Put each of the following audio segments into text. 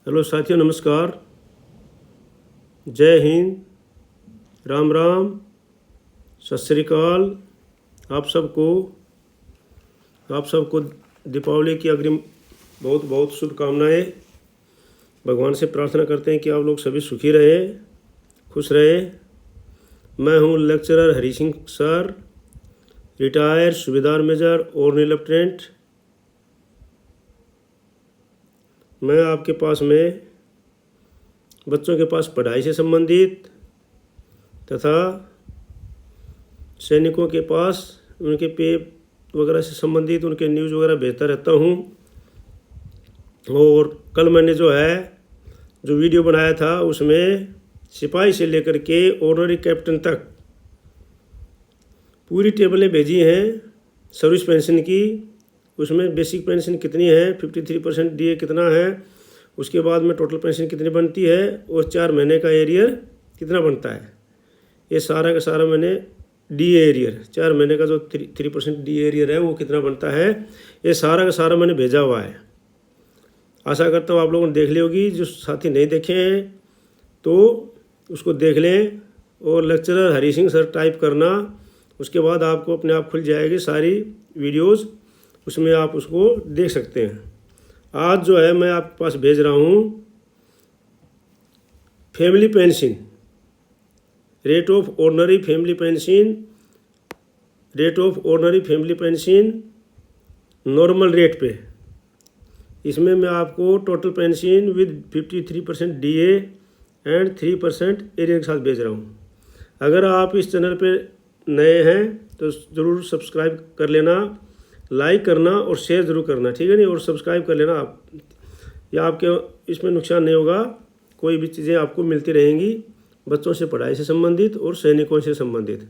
Hello साथियों, नमस्कार। जय हिंद, राम राम, सत श्री अकाल। आप सबको दीपावली की अग्रिम बहुत बहुत शुभकामनाएं। भगवान से प्रार्थना करते हैं कि आप लोग सभी सुखी रहे, खुश रहे। मैं हूं lecturer Hari Singh sir, retire सूबेदार मेजर ऑर्डिनरी लेफ्टिनेंट। मैं आपके पास में बच्चों के पास पढ़ाई से संबंधित तथा सैनिकों के पास उनके पे वगैरह से संबंधित उनके न्यूज़ वगैरह भेजता रहता हूँ। और कल मैंने जो वीडियो बनाया था उसमें सिपाही से लेकर के ऑर्डिनरी कैप्टन तक पूरी टेबलें भेजी हैं सर्विस पेंशन की। उसमें बेसिक पेंशन कितनी है, 53% डीए कितना है, उसके बाद में टोटल पेंशन कितनी बनती है और 4 महीने का एरियर कितना बनता है। ये सारा का सारा मैंने डीए एरियर 4 महीने का जो 3% डीए एरियर है वो कितना बनता है, ये सारा का सारा मैंने भेजा हुआ है। आशा करता हूँ आप लोगों ने देख ली होगी। जो साथी नहीं देखे हैं तो उसको देख लें और lecturer Hari Singh sir type करना, उसके बाद आपको अपने आप खुल जाएगी सारी वीडियोज़, उसमें आप उसको देख सकते हैं। आज जो है मैं आपके पास भेज रहा हूँ family pension, rate of ordinary family pension, rate of ordinary family pension normal rate पे। इसमें मैं आपको total pension with 53% DA and 3% arrear के साथ भेज रहा हूँ। अगर आप इस चैनल पे नए हैं तो ज़रूर सब्सक्राइब कर लेना, लाइक करना और शेयर ज़रूर करना, ठीक है नहीं, और सब्सक्राइब कर लेना आप, या आपके इसमें नुकसान नहीं होगा। कोई भी चीज़ें आपको मिलती रहेंगी बच्चों से पढ़ाई से संबंधित और सैनिकों से संबंधित।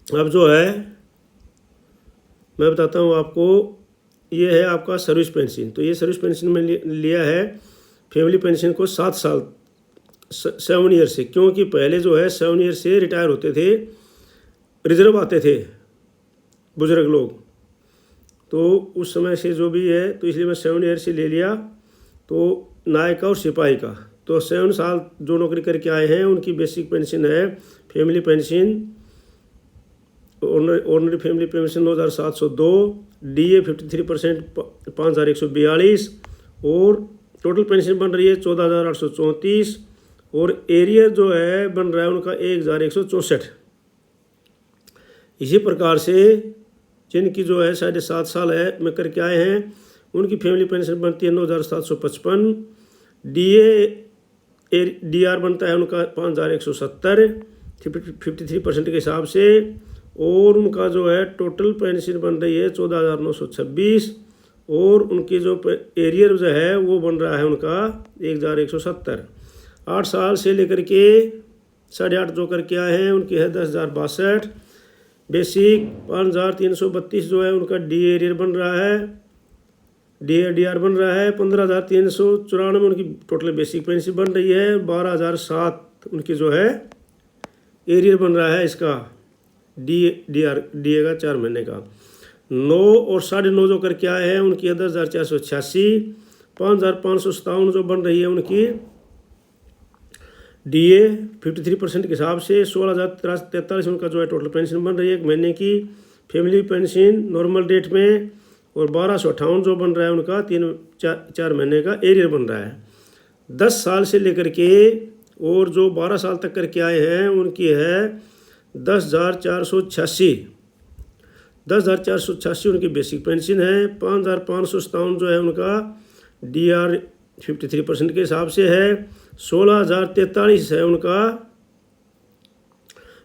अब जो है मैं बताता हूँ आपको, ये है आपका सर्विस पेंशन। तो ये सर्विस पेंशन में लिया है फैमिली पेंशन को 7 साल 7 ईयर से, क्योंकि पहले जो है 7 ईयर से रिटायर होते थे, रिजर्व आते थे बुजुर्ग लोग, तो उस समय से जो भी है तो इसलिए मैं 7 ईयर से ले लिया। तो नायक का और सिपाही का तो 7 साल जो नौकरी करके आए हैं उनकी बेसिक पेंशन है family pension, ordinary family pension 9,702, DA 53% 5,142 और टोटल पेंशन बन रही है 14,834 और एरियर जो है बन रहा है उनका 1,164। इसी प्रकार से जिनकी जो है 7.5 साल है में करके आए हैं उनकी फैमिली पेंशन बनती है 9,755, डीआर बनता है उनका 5,170 53% के हिसाब से, और उनका जो है टोटल पेंशन बन रही है 14,926 और उनकी जो एरियर जो है वो बन रहा है उनका 1,170। 8 साल से लेकर के 8.5 जो करके आए हैं उनकी है 10,062। बेसिक 5,332 जो है उनका डी एरियर बन रहा है, डीआर बन रहा है 15,394 उनकी टोटल बेसिक पेंशन बन रही है। 12,007 उनकी जो है एरियर बन रहा है इसका डीए का 4 महीने का। 9 और 9.5 जो करके आए हैं उनकी है 10,486। 5,557 जो बन रही है उनकी डीए 53% के हिसाब से। 16,043 उनका जो है टोटल पेंशन बन रही है 1 महीने की फैमिली पेंशन नॉर्मल रेट में, और 1,258 जो बन रहा है उनका 4 महीने का एरियर बन रहा है। 10 साल से लेकर के और जो 12 साल तक करके आए हैं उनकी है 10,486। 10,486 उनकी बेसिक पेंशन है। 5,557 जो है उनका डीआर 53% के हिसाब से है। 16,043 है उनका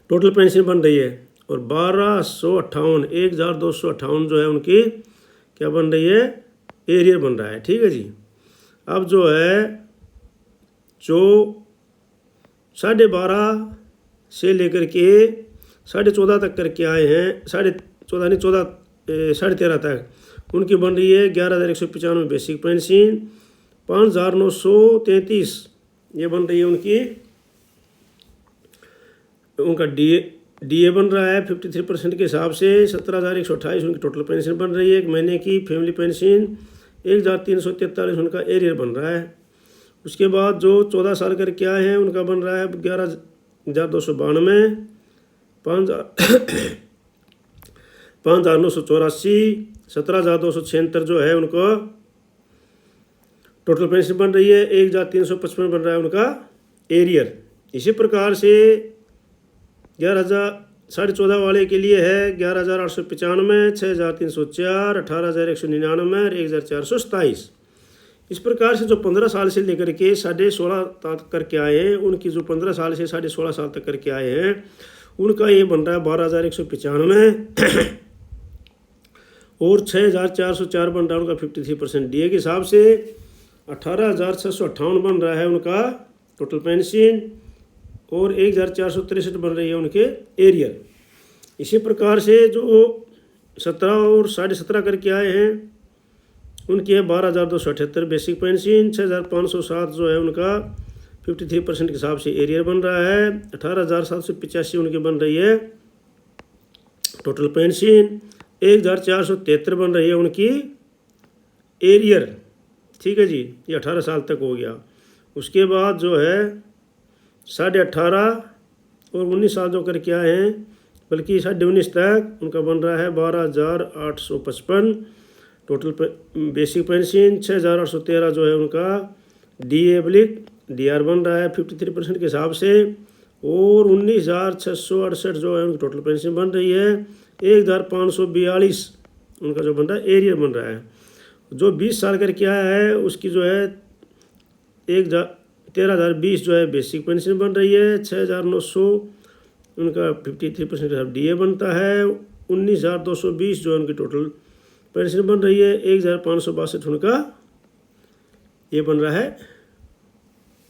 टोटल पेंशन बन रही है, और 1,258 जो है उनकी क्या बन रही है, एरियर बन रहा है, ठीक है जी। अब जो है जो 12.5 से लेकर के 14.5 तक करके आए हैं, 14.5 नहीं 13.5 तक उनकी बन रही है 11,195 बेसिक पेंशन। 5,933 ये बन रही है उनका डीए बन रहा है 53% के हिसाब से। 17,128 उनकी टोटल पेंशन बन रही है 1 महीने की फैमिली पेंशन। 1,343 उनका एरियर बन रहा है उसके बाद जो 14 साल करके आए हैं उनका बन रहा है 11,292, 5,984, 17,276 जो है उनको टोटल पेंशन बन रही है, 1,355 बन रहा है उनका एरियर। इसी प्रकार से 14,500 वाले के लिए है 11,895, 6,304, 18,199 और 1,427। इस प्रकार से जो 15 साल से लेकर के 16.5 तक करके आए हैं, उनकी जो 15 साल से 16.5 साल तक करके आए हैं उनका ये बन रहा है 12,195 और 6,404 बन रहा है उनका 53% डीए के हिसाब से। 18,658 बन रहा है उनका टोटल पेंशन और 1,463 बन रही है उनके एरियर। इसी प्रकार से जो 17 और 17.5 करके आए हैं उनकी है 12,278 बेसिक पेंशन, 6,507 जो है उनका 53% के हिसाब से एरियर बन रहा है, 18,785 उनकी बन रही है टोटल पेंशन, 1,473 बन रही है उनकी एरियर। ठीक है जी, ये 18 साल तक हो गया। उसके बाद जो है 18.5 और 19 साल जो करके आए हैं बल्कि 19.5 तक उनका बन रहा है 12,855 टोटल बेसिक पेंशन, 6,813 जो है उनका डीआर बन रहा है 53% के हिसाब से और 19,668 जो है उनकी टोटल पेंशन बन रही है, 1,542 उनका जो बन रहा है एरियर बन रहा है। जो 20 साल करके आया है उसकी जो है 13,020 जो है बेसिक पेंशन बन रही है, 6,900 उनका 53% का डीए बनता है, 19,220 जो उनकी टोटल पेंशन बन रही है, 1,562 उनका ये बन रहा है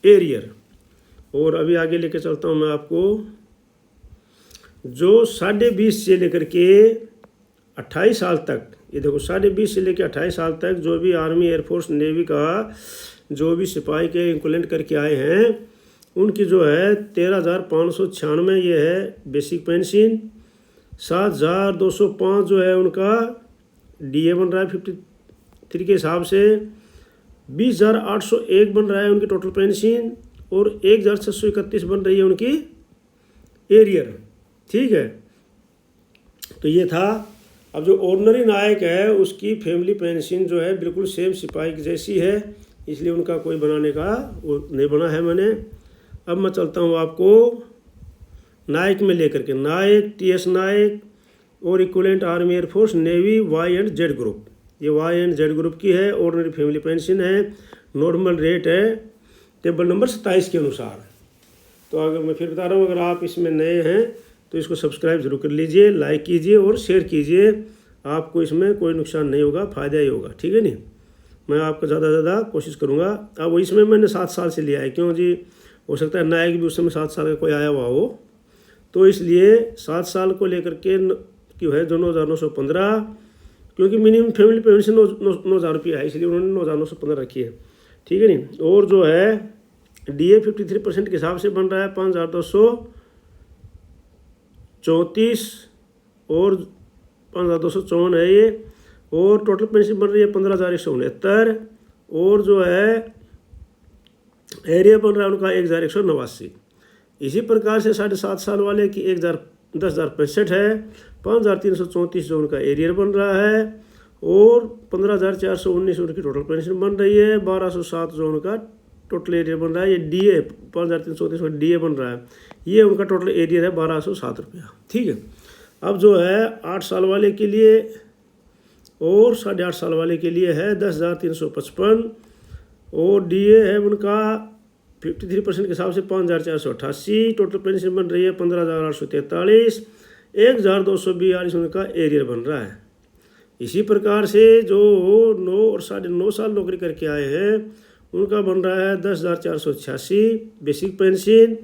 एरियर। और अभी आगे लेके चलता हूँ मैं आपको जो 20.5 से लेकर के 28 साल तक, ये देखो 20.5 से लेकर 28 साल तक जो भी आर्मी एयरफोर्स नेवी का जो भी सिपाही के इंक्लूड करके आए हैं उनकी जो है 13,596 ये है बेसिक पेंशन, 7,205 जो है उनका डीए बन रहा है 53 के हिसाब से, 20,801 बन रहा है उनकी टोटल पेंशन और 1,631 बन रही है उनकी एरियर। ठीक है, तो ये था। अब जो ऑर्डिनरी नायक है उसकी फैमिली पेंशन जो है बिल्कुल सेम सिपाही की जैसी है, इसलिए उनका कोई बनाने का वो नहीं बना है मैंने। अब मैं चलता हूँ आपको नायक में लेकर के, नायक, टीएस नायक और equivalent army air force navy Y and Z group. ये वाई एंड जेड ग्रुप की है, ऑर्डिनरी फैमिली पेंशन है, नॉर्मल रेट है टेबल नंबर 27 के अनुसार। तो अगर मैं फिर बता रहा हूँ, अगर आप इसमें नए हैं तो इसको सब्सक्राइब जरूर कर लीजिए, लाइक कीजिए और शेयर कीजिए। आपको इसमें कोई नुकसान नहीं होगा, फ़ायदा ही होगा। ठीक है नहीं, मैं आपको ज़्यादा से ज़्यादा कोशिश करूँगा। अब इसमें मैंने 7 साल से लिया है, क्यों जी, हो सकता है नायक भी उस समय 7 साल का कोई आया हुआ हो, तो इसलिए 7 साल को लेकर के क्यों है जो 9,915, क्योंकि मिनिमम फैमिली पेंशन 9,000 रुपये है, इसलिए उन्होंने 9,915 रखी है। ठीक है नहीं। और जो है डीए 53% के हिसाब से बन रहा है 5,234 और 5,254 है ये, और टोटल पेंशन बन रही है 15,169 और जो है एरिया बन रहा है उनका 1,189। इसी प्रकार से 7.5 साल वाले की 10,065 है, 5,334 जो उनका एरियर बन रहा है और 15,419 उनकी टोटल पेंशन बन रही है, 1,207 जो उनका टोटल एरियर बन रहा है। ये डीए 5,334 का डीए बन रहा है, ये उनका टोटल एरियर है 1,207 रुपया। ठीक है। अब जो है 8 साल वाले के लिए और 8.5 साल वाले के लिए है 10,355 और डीए है उनका 53% के हिसाब से 5,488, टोटल पेंशन बन रही है 15,843, 1,242 उनका एरियर बन रहा है। इसी प्रकार से जो 9 और 9.5 साल नौकरी करके आए हैं उनका बन रहा है 10,486 बेसिक पेंशन,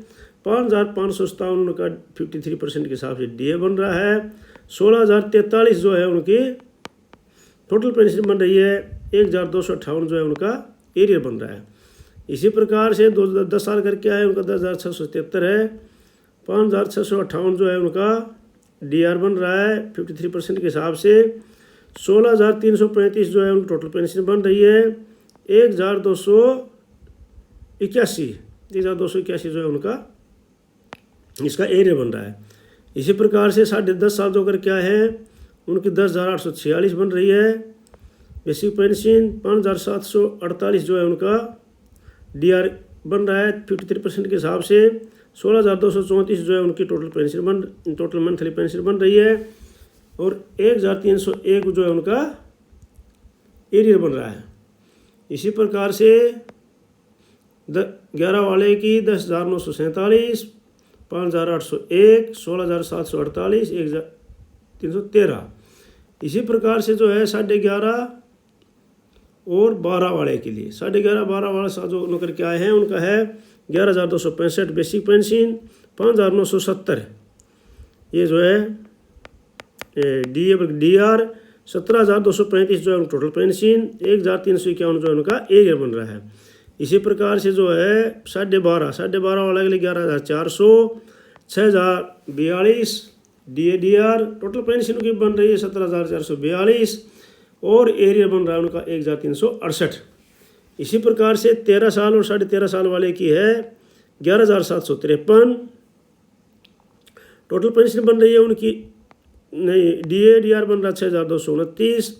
5,557 उनका 53% के हिसाब से डीए बन रहा है, 16,043 जो है उनकी टोटल पेंशन बन रही है, 1,258 जो है उनका एरियर बन रहा है। इसी प्रकार से 10 साल करके आए उनका 10,673 है, 5,658 जो है उनका डीआर बन रहा है 53% के हिसाब से, 16,335 जो है उनकी टोटल पेंशन बन रही है, 1,200 81 जो है उनका इसका एरियर बन रहा है। इसी प्रकार से 10.5 साल जो कर क्या है उनकी 10,846 बन रही है बेसिक पेंशन। 5,748 जो है उनका डीआर बन रहा है 53% के हिसाब से। 16,234 जो है उनकी टोटल मंथली पेंशन बन रही है और 1,301 जो है उनका एरियर बन रहा है। इसी प्रकार से 11 वाले की 10,947, 5,801, 16,748, 1,313। इसी प्रकार से जो है 11.5 और 12 वाले के लिए 11.5-12 वाला जो नौकर के आए हैं उनका है 11,265 बेसिक पेंशन, 5,970 ये जो है डीआर, 17,235 जो है टोटल पेंशन, 1,351 जो है उनका एरियर बन रहा है। इसी प्रकार से जो है 12.5 वाला के लिए 11,400, 6,042 डीआर, टोटल पेंशन की बन रही है 17,442 और एरियर बन रहा है उनका 1,368। इसी प्रकार से 13 साल और 13.5 साल वाले की है 11,753, टोटल पेंशन बन रही है उनकी डीआर बन रहा है 6,229,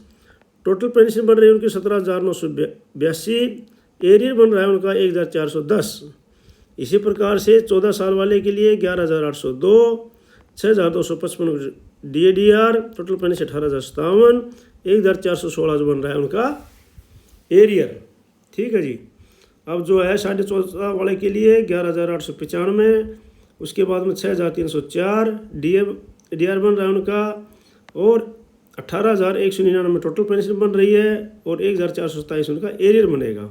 टोटल पेंशन बन रही है उनकी 17,982, एरियर बन रहा है उनका 1,410। इसी प्रकार से 14 साल वाले के लिए 11,802, 6,255 डीआर, टोटल पेंशन 18,057, 1,416 जो बन रहा है उनका एरियर। ठीक है जी। अब जो है 14.5 वाले के लिए 11,895, उसके बाद में 6,304 डीआर बन रहा है उनका और 18,199 टोटल पेंशन बन रही है और 1,427 उनका एरियर बनेगा।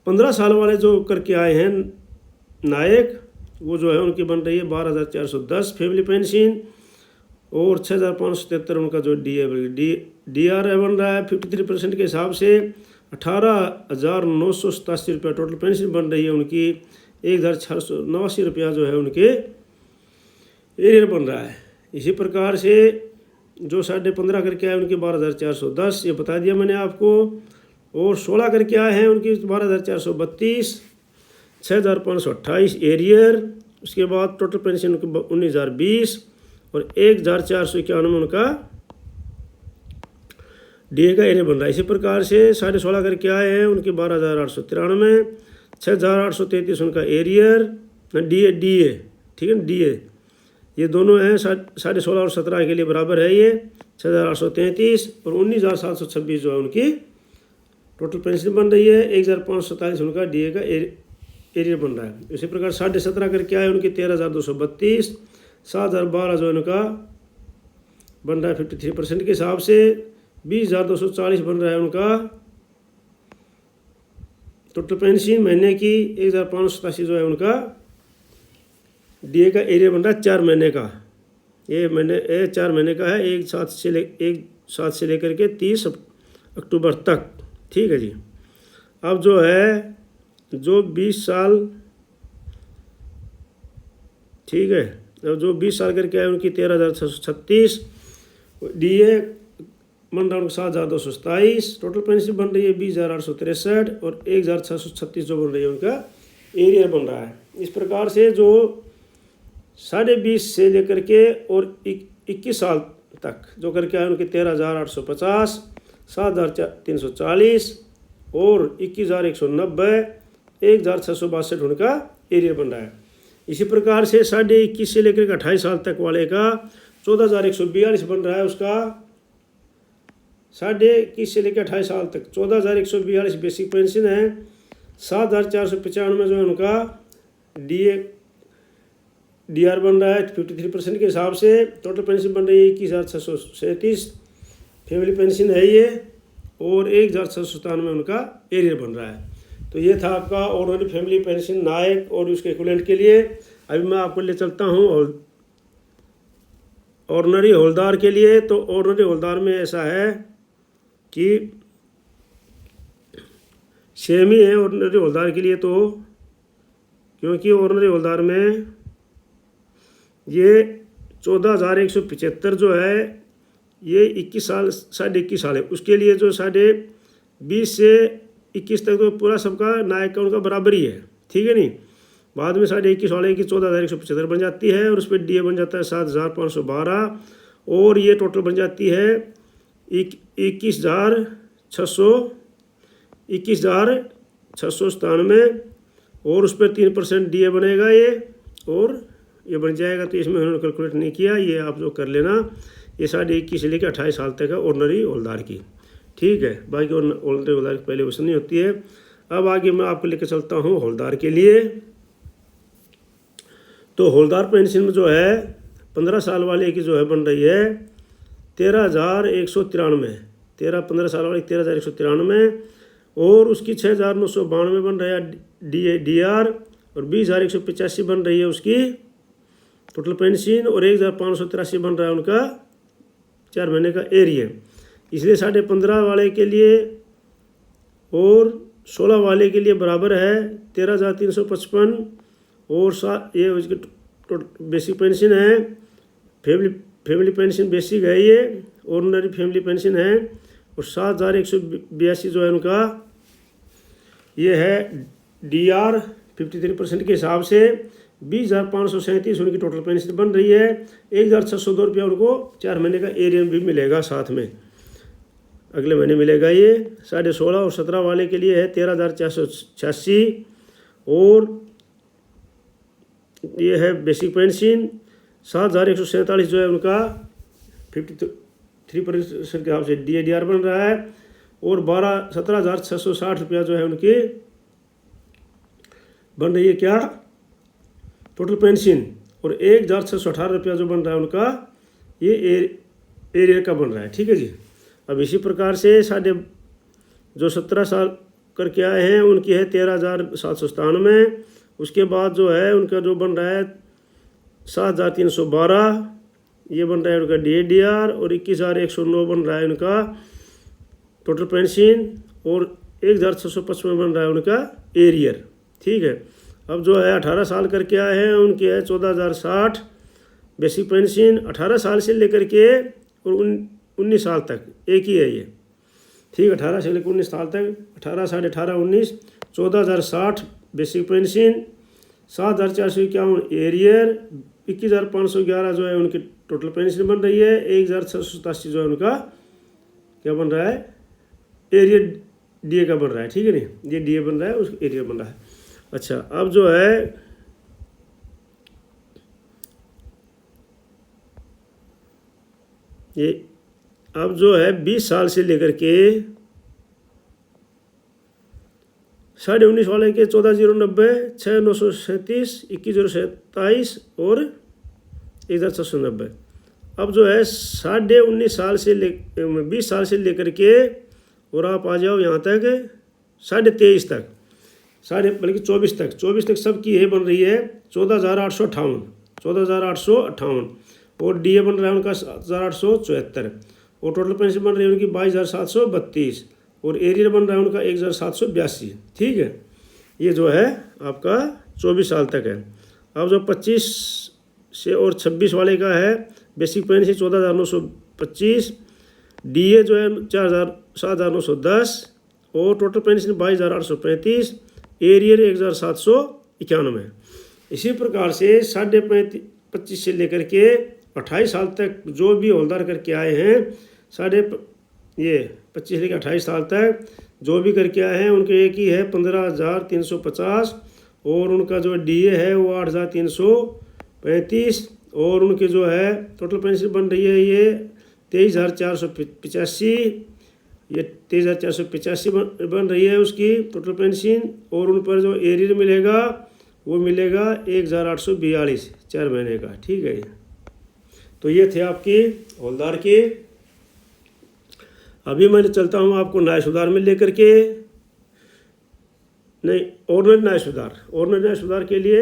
15 साल वाले जो करके आए हैं नायक वो जो है उनकी बन रही है 12,410 फैमिली पेंशन और 6,573 उनका जो डीआर बन रहा है 53% के हिसाब से। 18,987 रुपया टोटल पेंशन बन रही है उनकी, 1,689 रुपया जो है उनके एरियर बन रहा है। इसी प्रकार से जो 15.5 करके आए उनकी 12,410 ये बता दिया मैंने आपको, और 16 करके आए हैं उनकी 12,432, 6,528 एरियर, उसके बाद टोटल पेंशन उनकी 19,020 और 1,491 उनका डीए का एरियर बन रहा है। इसी प्रकार से 16.5 करके आए हैं उनकी 12,893, 6,833 उनका एरियर डीए ठीक है डीए, ये दोनों हैं 16.5 और 17 के लिए बराबर है ये 6,833 और 19,726 जो है उनकी टोटल पेंशन बन रही है। 1,547 उनका डीए का एरियर बन रहा है। इसी प्रकार 17.5 करके आए उनकी 13,232, 7,012 जो है उनका बन रहा है 53% के हिसाब से। 20,240 बन रहा है उनका टोटल पेंशन महीने की। 1,587 जो है उनका डीए का एरिया बन रहा है 4 महीने का। ये 4 महीने का है, 1/7 से लेकर के 30 अक्टूबर तक। ठीक है जी। अब जो है जो 20 साल ठीक है, अब जो 20 साल करके आए उनकी 13,636 डीए बन रहा है उनका 7,227, टोटल पेंशन बन रही है 20,863 और 1,636 जो बन रही है उनका एरियर बन रहा है। इस प्रकार से जो 20.5 से लेकर के और 21 साल तक जो करके आए उनके 13,850, 7,340 और 21,190, 1,662 उनका एरियर बन रहा है। इसी प्रकार से 21.5 से लेकर के 28 साल तक वाले का 14,142 बन रहा है उसका। 21.5 से लेकर 28 साल तक 14,142 बेसिक पेंशन है। 7,495 जो है उनका डीआर बन रहा है 53% के हिसाब से। टोटल पेंशन बन रही है 21,637 फैमिली पेंशन है ये और 1,697 उनका एरियर बन रहा है। तो ये था आपका ऑर्डिनरी फैमिली पेंशन नायक और उसके इक्विवेलेंट के लिए। अभी मैं आपको ले चलता हूँ ऑर्डिनरी हवलदार के लिए। तो ऑर्डिनरी हवलदार में ऐसा है कि सेम ही है ऑर्डिनरी हवलदार के लिए, तो क्योंकि ऑर्डिनरी हवलदार में ये 14,175 जो है ये 21 साल 21.5 साल है। उसके लिए जो 20 से 21 तक तो पूरा सबका नायक का उनका बराबर ही है। ठीक है नहीं। बाद में 21.5 वाले की 14,175 बन जाती है और उस पर DA बन जाता है 7,512 और ये टोटल बन जाती है 21,697 और उस पर 3% DA बनेगा ये और ये बन जाएगा। तो इसमें उन्होंने कैलकुलेट नहीं किया, ये आप जो कर लेना। ये 21.5 से लेकर 28 साल तक है ऑर्डनरी हौलदार की, ठीक है। बाकी ऑर्डनरी हौलदार की पहले वैसे नहीं होती है। अब आगे मैं आपको लेकर चलता हूँ हौलदार के लिए। तो हौलदार पेंशन में जो है 15 साल वाले की जो है बन रही है 13,193, 15 साल वाले 13,193 और उसकी 6,992 बन रहा है DAR और 20,185 बन रही है उसकी टोटल पेंशन और 1,583 बन रहा है उनका 4 महीने का एरियर। इसलिए 15.5 वाले के लिए और 16 वाले के लिए बराबर है 13,355 और ये उसकी बेसिक पेंशन है। फैमिली पेंशन बेसिक है, ये ऑर्डिनरी फैमिली पेंशन है और 7,182 जो है उनका ये है DAR 53% के हिसाब से। 20,537 उनकी टोटल पेंशन बन रही है। 1,602 रुपया उनको 4 महीने का एरियर भी मिलेगा साथ में, अगले महीने मिलेगा ये। 16.5 और 17 वाले के लिए है 13,486 और ये है बेसिक पेंशन। 7,147 जो है उनका 53% के हिसाब से DAR बन रहा है और 17,660 रुपया जो है उनकी बन रही है क्या टोटल पेंशन और 1,618 रुपया जो बन रहा है उनका ये एरियर का बन रहा है, ठीक है जी। अब इसी प्रकार से जो 17 साल करके आए हैं उनकी है 13,797। उसके बाद जो है उनका जो बन रहा है 7,312 ये बन रहा है उनका DAR और 21,109 बन रहा है उनका टोटल पेंशन और 1,655 बन रहा है उनका एरियर, ठीक है। अब जो है 18 साल करके आए हैं उनकी है 14,060 बेसिक पेंशन। 18 साल से लेकर के और 19 साल तक एक ही है ये, ठीक। 18 से लेकर 19 साल तक 18, 18.5, 19 14,060 बेसिक पेंशन, 7,451 एरियर, 21,511 जो है उनकी टोटल पेंशन बन रही है। 1,687 जो है उनका क्या बन रहा है एरियर DA का बन रहा है, ठीक है नहीं। ये DA बन रहा है उसका एरियर बन रहा है। अच्छा, अब जो है ये अब जो है 20 साल से लेकर के 19.5 वाले के 14,090, 6,937, 21,027 और 1,690। अब जो है 19.5 साल से 20 साल से लेकर के और आप आ जाओ यहाँ तक 23.5 तक, बल्कि 24 तक सबकी ये बन रही है 14,858 और DA बन रहा है उनका 7,874 और टोटल पेंशन बन रही है उनकी 22,732 और एरियर बन रहा है उनका 1,782, ठीक है। ये जो है आपका 24 साल तक है। अब जो 25 से और 26 वाले का है बेसिक पेंशन 14,925, DA जो है 7,910 और टोटल पेंशन 22,835, एरियर 1,791। इसी प्रकार से 25 से लेकर के 28 साल तक जो भी हौलदार करके आए हैं 25 से लेकर 28 साल तक जो भी करके आए हैं उनके एक ही है 15,350 और उनका जो DA है वो 8,335 और उनके जो है टोटल पेंशन बन रही है ये 23,485, ये 23,485 बन रही है उसकी टोटल पेंशन और उन पर जो एरियर मिलेगा वो मिलेगा 1,842 4 महीने का, ठीक है। तो ये थे आपकी हौलदार की। अभी मैं चलता हूँ आपको न्याय सुधार में लेकर के, नहीं ऑर्डिनरी न्याय सुधार के लिए।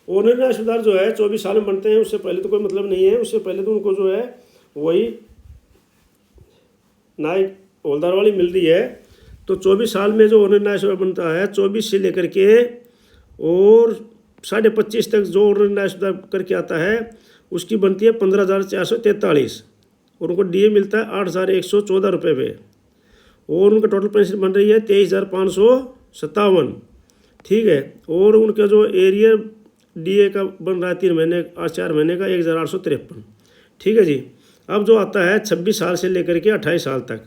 ऑर्डिनरी न्याय सुधार जो है 24 साल में बनते हैं, उससे पहले तो कोई मतलब नहीं है। उससे पहले तो उनको जो है वही न्याय हौलदार वाली मिल रही है। तो 24 साल में जो ऑर्डिनरी न्याय सुधार बनता है 24 से लेकर के और 25.5 तक जो ऑर्डिनरी न्याय सुधार करके आता है उसकी बनती है 15,443 और उनको DA मिलता है 8,114 रुपये पे और उनका टोटल पेंशन बन रही है 23,557 ठीक है। और उनका जो एरियर डीए का बन रहा है 3 महीने और 4 महीने का 1853। ठीक है जी। अब जो आता है 26 साल से लेकर के 28 साल तक,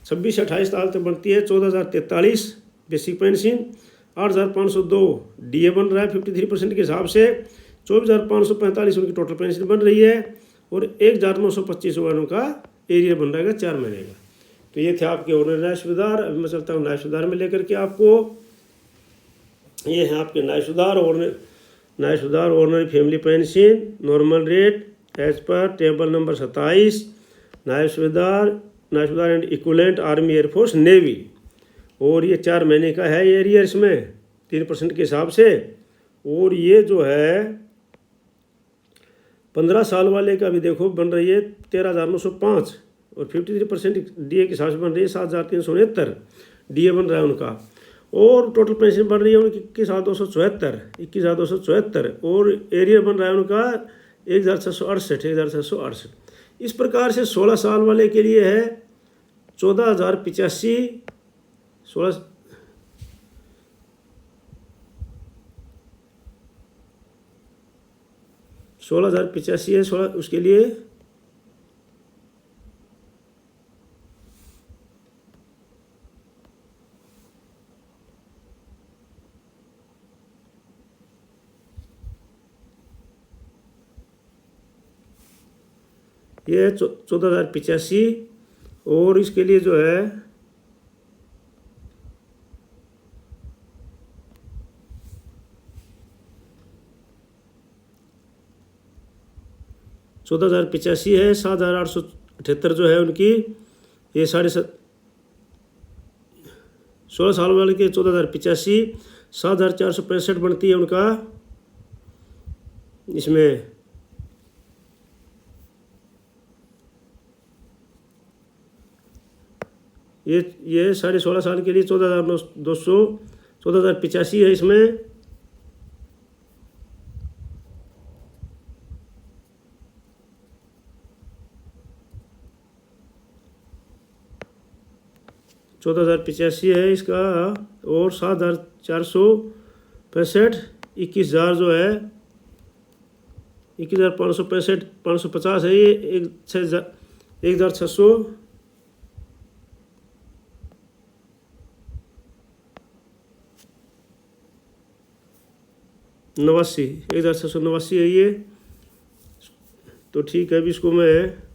26 से 28 साल तक बनती है 14,043 बेसिक पेंशन, 8,502 डीए बन रहा है 53% के हिसाब से, 24,545 उनकी टोटल पेंशन बन रही है और 1,925 वालों का एरियर बन रहा है 4 महीने का। तो ये थे आपके ऑर्डिनरी न्याय सुधार। अभी मैं चलता हूँ न्याय सुधार में लेकर के आपको। ये है आपके न्याय सुधार ordinary family pension normal rate age पर टेबल नंबर 27, न्याय सुधार and equivalent army air force navy. और ये 4 महीने का है ये एरियर इसमें 3% के हिसाब से। और ये जो है 15 साल वाले का भी देखो बन रही है 13,905 और 53% डीए के हिसाब से बन रही है 7,369 डीए बन रहा है उनका। और टोटल पेंशन बन रही है उनकी 21,274 और एरियर बन रहा है उनका 1,668। इस प्रकार से 16 साल वाले के लिए है 14,085, 16,085 है 16 उसके लिए। ये 14,085 और इसके लिए जो है 14,085 है। 7,878 जो है उनकी ये 16 साल वाले के 14,085, 7,465 बनती है उनका इसमें। ये 16.5 साल के लिए 14,285 है इसमें। $14,085 है इसका और 7,465, 21,000 जो है 21,565 550 है ये 1,600 89 1,689 है ये। तो ठीक है अभी इसको मैं